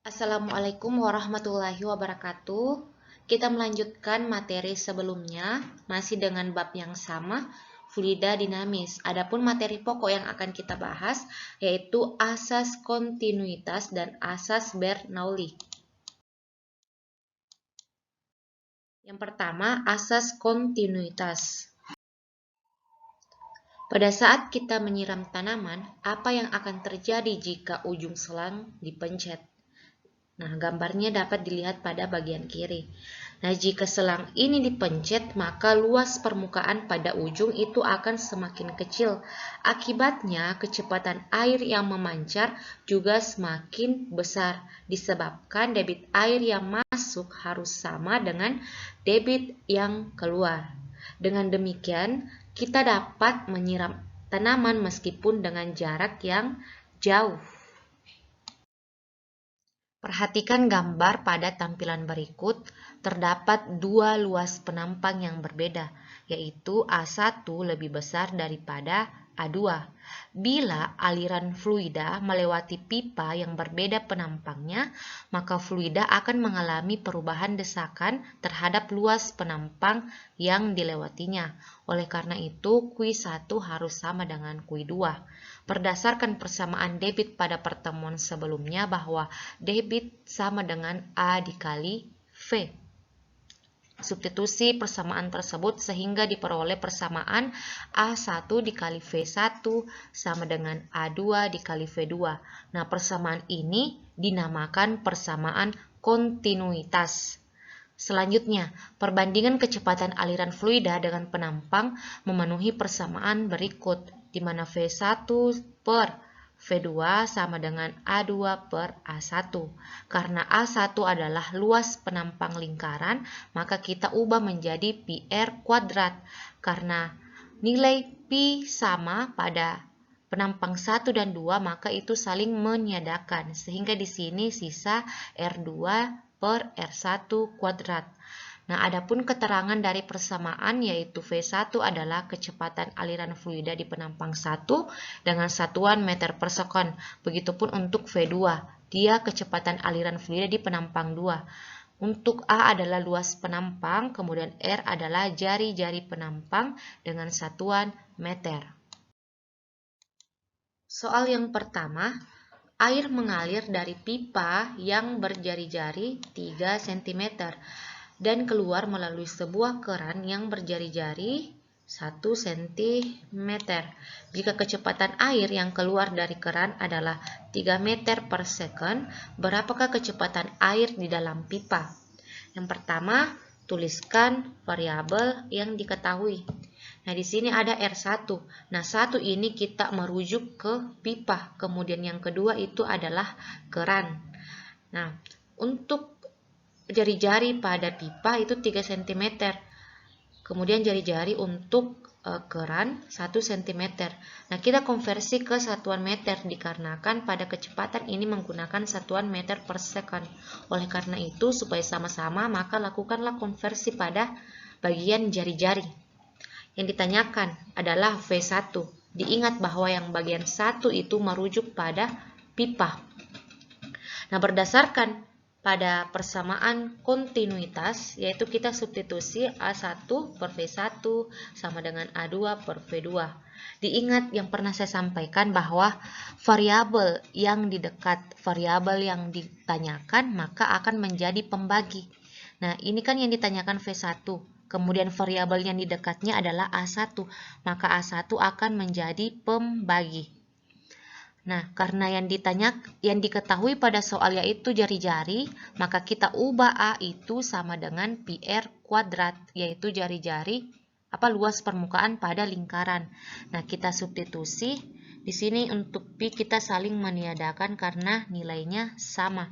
Assalamualaikum warahmatullahi wabarakatuh. Kita melanjutkan materi sebelumnya, masih dengan bab yang sama, fluida dinamis. Adapun materi pokok yang akan kita bahas yaitu asas kontinuitas dan asas Bernoulli. Yang pertama, asas kontinuitas. Pada saat kita menyiram tanaman, apa yang akan terjadi jika ujung selang dipencet? Nah, gambarnya dapat dilihat pada bagian kiri. Nah, jika selang ini dipencet, maka luas permukaan pada ujung itu akan semakin kecil. Akibatnya, kecepatan air yang memancar juga semakin besar, disebabkan debit air yang masuk harus sama dengan debit yang keluar. Dengan demikian, kita dapat menyiram tanaman meskipun dengan jarak yang jauh. Perhatikan gambar pada tampilan berikut, terdapat dua luas penampang yang berbeda, yaitu A1 lebih besar daripada A2. Bila aliran fluida melewati pipa yang berbeda penampangnya, maka fluida akan mengalami perubahan desakan terhadap luas penampang yang dilewatinya. Oleh karena itu, Q1 harus sama dengan Q2. Berdasarkan persamaan debit pada pertemuan sebelumnya bahwa debit sama dengan A dikali V. Substitusi persamaan tersebut sehingga diperoleh persamaan A1 dikali V1 sama dengan A2 dikali V2. Nah, persamaan ini dinamakan persamaan kontinuitas. Selanjutnya, perbandingan kecepatan aliran fluida dengan penampang memenuhi persamaan berikut, di mana V1 per V2 sama dengan A2 per A1. Karena A1 adalah luas penampang lingkaran, maka kita ubah menjadi PR kuadrat. Karena nilai Pi sama pada penampang 1 dan 2, maka itu saling meniadakan. Sehingga di sini sisa R2 per R1 kuadrat. Nah, adapun keterangan dari persamaan yaitu V1 adalah kecepatan aliran fluida di penampang 1 dengan satuan meter per sekon. Begitupun untuk V2, dia kecepatan aliran fluida di penampang 2. Untuk A adalah luas penampang, kemudian R adalah jari-jari penampang dengan satuan meter. Soal yang pertama, air mengalir dari pipa yang berjari-jari 3 cm dan keluar melalui sebuah keran yang berjari-jari 1 cm. Jika kecepatan air yang keluar dari keran adalah 3 meter per second, berapakah kecepatan air di dalam pipa? Yang pertama, tuliskan variabel yang diketahui. Nah, di sini ada R1. Nah, 1 ini kita merujuk ke pipa. Kemudian yang kedua itu adalah keran. Nah, untuk jari-jari pada pipa itu 3 cm. Kemudian jari-jari untuk keran 1 cm. Nah, kita konversi ke satuan meter dikarenakan pada kecepatan ini menggunakan satuan meter per second. Oleh karena itu, supaya sama-sama, maka lakukanlah konversi pada bagian jari-jari. Yang ditanyakan adalah V1. Diingat bahwa yang bagian 1 itu merujuk pada pipa. Nah, berdasarkan pada persamaan kontinuitas, yaitu kita substitusi A1 per V1 sama dengan A2 per V2. Diingat yang pernah saya sampaikan bahwa variabel yang di dekat variabel yang ditanyakan maka akan menjadi pembagi. Nah, ini kan yang ditanyakan V1. Kemudian variabel yang di dekatnya adalah A1, maka A1 akan menjadi pembagi. Nah, karena yang diketahui pada soal yaitu jari-jari, maka kita ubah A itu sama dengan PR kuadrat, yaitu jari-jari luas permukaan pada lingkaran. Nah, kita substitusi. Di sini untuk Pi kita saling meniadakan karena nilainya sama.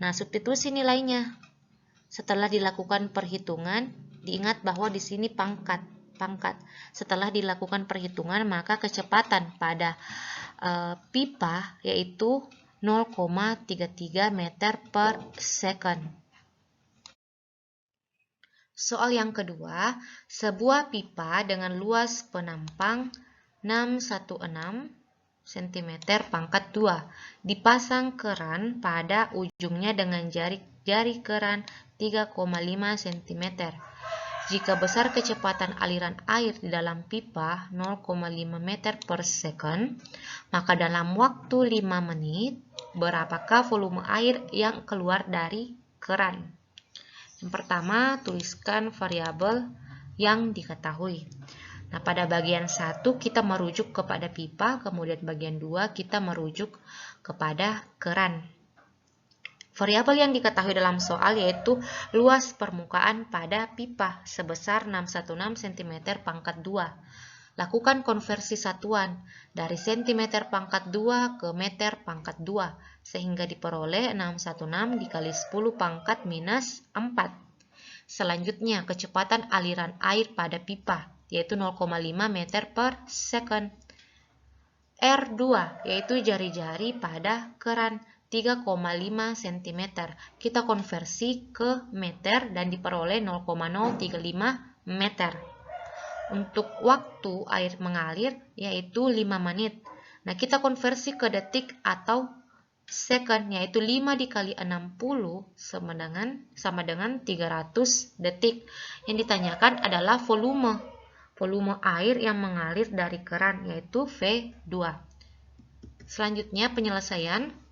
Nah, substitusi nilainya. Setelah dilakukan perhitungan, diingat bahwa di sini pangkat. Setelah dilakukan perhitungan, maka kecepatan pada pipa yaitu 0,33 meter per second. Soal yang kedua, sebuah pipa dengan luas penampang 616 cm pangkat 2. Dipasang keran pada ujungnya dengan jari keran 3,5 cm. Jika besar kecepatan aliran air di dalam pipa 0,5 meter per second, maka dalam waktu 5 menit, berapakah volume air yang keluar dari keran? Yang pertama, tuliskan variabel yang diketahui. Nah, pada bagian 1 kita merujuk kepada pipa, kemudian bagian 2 kita merujuk kepada keran. Variabel yang diketahui dalam soal yaitu luas permukaan pada pipa sebesar 616 cm pangkat 2. Lakukan konversi satuan dari cm pangkat 2 ke meter pangkat 2 sehingga diperoleh 616 dikali 10 pangkat minus 4. Selanjutnya, kecepatan aliran air pada pipa yaitu 0,5 meter per second. R2 yaitu jari-jari pada keran 3,5 cm. Kita konversi ke meter dan diperoleh 0,035 meter. Untuk waktu air mengalir yaitu 5 menit. Nah, kita konversi ke detik atau second yaitu 5 dikali 60 sama dengan 300 detik. Yang ditanyakan adalah volume air yang mengalir dari keran yaitu V2. Selanjutnya penyelesaian,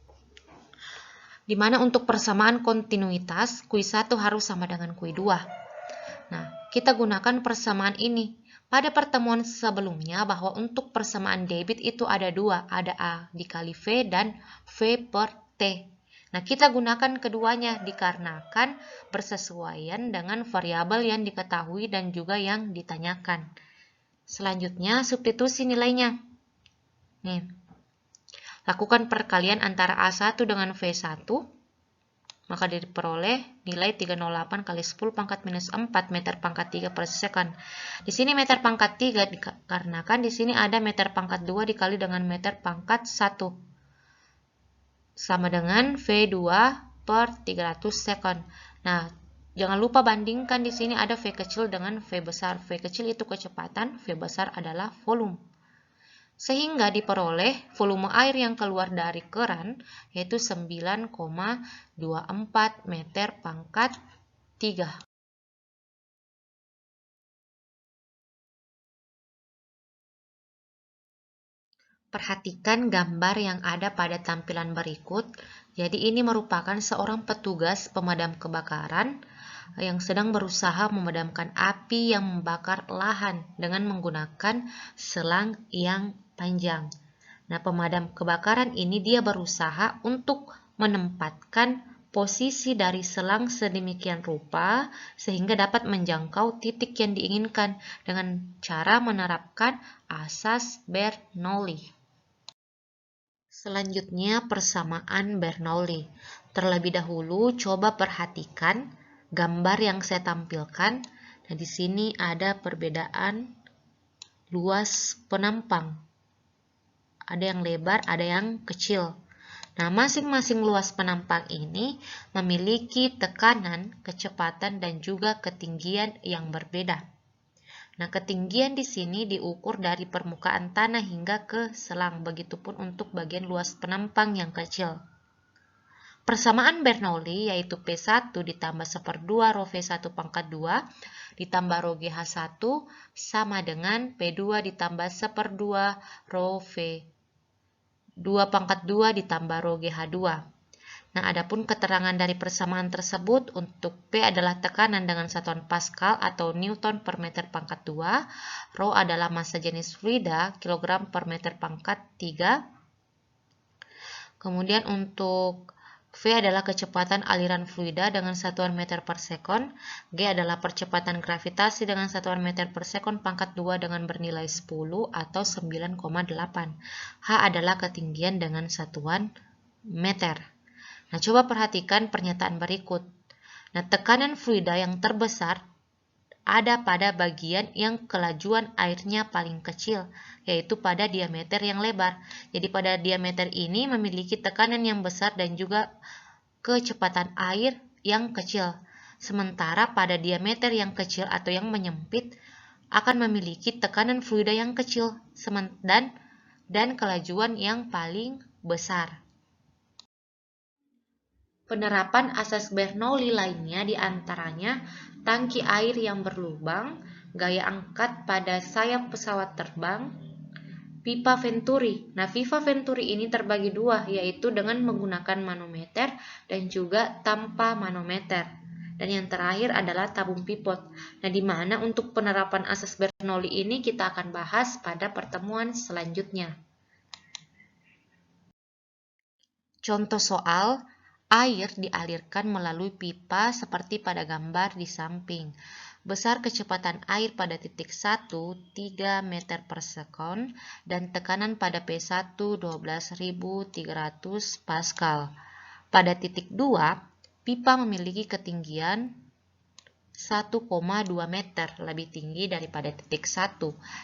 di mana untuk persamaan kontinuitas kuis 1 harus sama dengan kuis 2. Nah, kita gunakan persamaan ini. Pada pertemuan sebelumnya bahwa untuk persamaan debit itu ada dua, ada A dikali V dan V per T. Nah, kita gunakan keduanya dikarenakan bersesuaian dengan variabel yang diketahui dan juga yang ditanyakan. Selanjutnya, substitusi nilainya. Nih, lakukan perkalian antara A1 dengan V1, maka diperoleh nilai 308 kali 10 pangkat minus 4 meter pangkat 3 per second. Di sini meter pangkat 3 dikarenakan di sini ada meter pangkat 2 dikali dengan meter pangkat 1. Sama dengan V2 per 300 second. Nah, jangan lupa bandingkan di sini ada V kecil dengan V besar. V kecil itu kecepatan, V besar adalah volume. Sehingga diperoleh volume air yang keluar dari keran yaitu 9,24 meter pangkat 3. Perhatikan gambar yang ada pada tampilan berikut. Jadi ini merupakan seorang petugas pemadam kebakaran yang sedang berusaha memadamkan api yang membakar lahan dengan menggunakan selang yang panjang. Nah, pemadam kebakaran ini dia berusaha untuk menempatkan posisi dari selang sedemikian rupa sehingga dapat menjangkau titik yang diinginkan dengan cara menerapkan asas Bernoulli. Selanjutnya persamaan Bernoulli. Terlebih dahulu coba perhatikan gambar yang saya tampilkan. Nah, di sini ada perbedaan luas penampang. Ada yang lebar, ada yang kecil. Nah, masing-masing luas penampang ini memiliki tekanan, kecepatan, dan juga ketinggian yang berbeda. Nah, ketinggian di sini diukur dari permukaan tanah hingga ke selang, begitupun untuk bagian luas penampang yang kecil. Persamaan Bernoulli yaitu P1 ditambah 1/2 rho V1 pangkat 2 ditambah rho GH1 sama dengan P2 ditambah 1/2 rho V2 pangkat 2 ditambah rho GH2. Nah, adapun keterangan dari persamaan tersebut untuk P adalah tekanan dengan satuan Pascal atau Newton per meter pangkat 2, rho adalah massa jenis fluida, kilogram per meter pangkat 3. Kemudian untuk V adalah kecepatan aliran fluida dengan satuan meter per sekon, G adalah percepatan gravitasi dengan satuan meter per sekon pangkat 2 dengan bernilai 10 atau 9,8. H adalah ketinggian dengan satuan meter. Nah, coba perhatikan pernyataan berikut. Nah, tekanan fluida yang terbesar ada pada bagian yang kelajuan airnya paling kecil, yaitu pada diameter yang lebar. Jadi pada diameter ini memiliki tekanan yang besar dan juga kecepatan air yang kecil. Sementara pada diameter yang kecil atau yang menyempit akan memiliki tekanan fluida yang kecil dan dan kelajuan yang paling besar. Penerapan asas Bernoulli lainnya diantaranya tangki air yang berlubang, gaya angkat pada sayap pesawat terbang, pipa Venturi. Nah, pipa Venturi ini terbagi dua, yaitu dengan menggunakan manometer dan juga tanpa manometer. Dan yang terakhir adalah tabung pipot. Nah, di mana untuk penerapan asas Bernoulli ini kita akan bahas pada pertemuan selanjutnya. Contoh soal, air dialirkan melalui pipa seperti pada gambar di samping. Besar kecepatan air pada titik 1, 3 meter per sekon, dan tekanan pada P1, 12.300 Pascal. Pada titik 2, pipa memiliki ketinggian 1,2 meter, lebih tinggi daripada titik 1,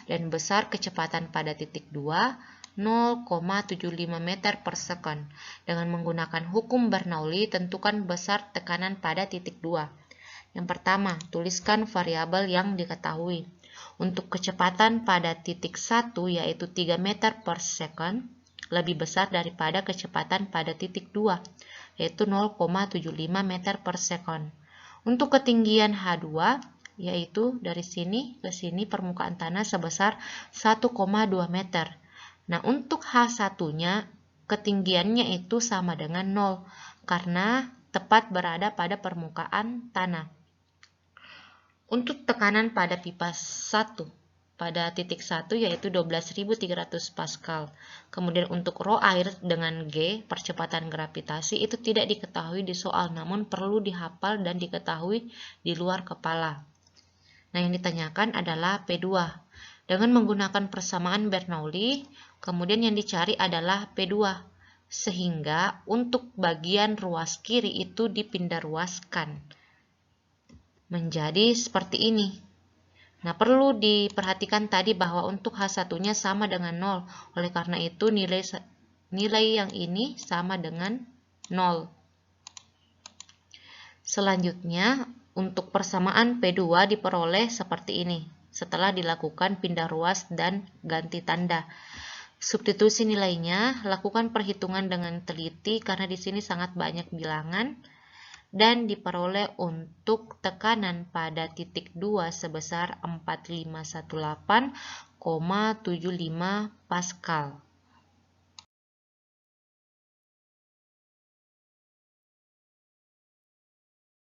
dan besar kecepatan pada titik 2, 0,75 meter per sekon. Dengan menggunakan hukum Bernoulli, tentukan besar tekanan pada titik 2. Yang pertama, tuliskan variabel yang diketahui. Untuk kecepatan pada titik 1 yaitu 3 meter per sekon, lebih besar daripada kecepatan pada titik 2 yaitu 0,75 meter per sekon. Untuk ketinggian H2 yaitu dari sini ke sini permukaan tanah sebesar 1,2 meter. Nah, untuk H1-nya ketinggiannya itu sama dengan 0 karena tepat berada pada permukaan tanah. Untuk tekanan pada pipa 1 pada titik 1 yaitu 12.300 Pascal. Kemudian untuk rho air dengan G, percepatan gravitasi, itu tidak diketahui di soal, namun perlu dihafal dan diketahui di luar kepala. Nah, yang ditanyakan adalah P2. Dengan menggunakan persamaan Bernoulli, kemudian yang dicari adalah P2. Sehingga untuk bagian ruas kiri itu dipindah ruaskan menjadi seperti ini. Nah, perlu diperhatikan tadi bahwa untuk H1-nya sama dengan 0. Oleh karena itu nilai yang ini sama dengan 0. Selanjutnya, untuk persamaan P2 diperoleh seperti ini setelah dilakukan pindah ruas dan ganti tanda. Substitusi nilainya, lakukan perhitungan dengan teliti karena di sini sangat banyak bilangan, dan diperoleh untuk tekanan pada titik 2 sebesar 4518,75 Pascal.